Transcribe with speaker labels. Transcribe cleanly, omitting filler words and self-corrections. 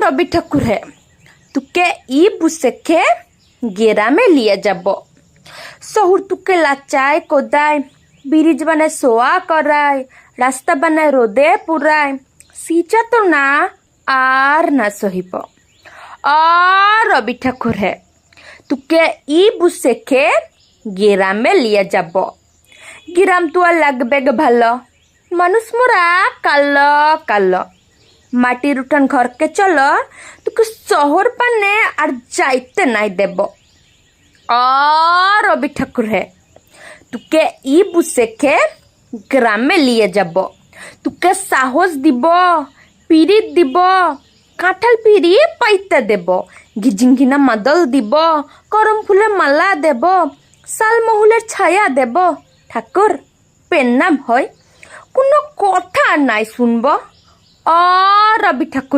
Speaker 1: রবি ঠাকুর হে, তোকে ই বুসেখে গেরামে লিয়ে যাব। শহুর তোকে লাচায় কোদায়, ব্রিজ বানায় সোয়া করায়, রাস্তা বানায় রোদে পুরায়, সিচা তো না আর না সহিব। রবি ঠাকুর হে, তোকে ই বুসেখে গেরামে লিয়ে যাব। গিরাম তো আর লাগবে ভালো, মানুষ মোরা কালো কালো। মাটির উঠান ঘরকে চলো, তোকে শহর পানে আর যাইতে নাই দেব। রবি ঠাকুর হে, তোকে ই বুসেখে গ্রামে লিয়ে যাব। তোকে সাহস দিব, পিরিত দিব, কাঁঠাল পিড়ি পাইতে দেব, ঘিঝিঙ্গিনা মাদল দিব, করম ফুলের মালা দেব, শাল মহুলের ছায়া দেব। ঠাকুর পেন নাম হয়, কোনো কথা নাই শুনব। রবি ঠাকুর।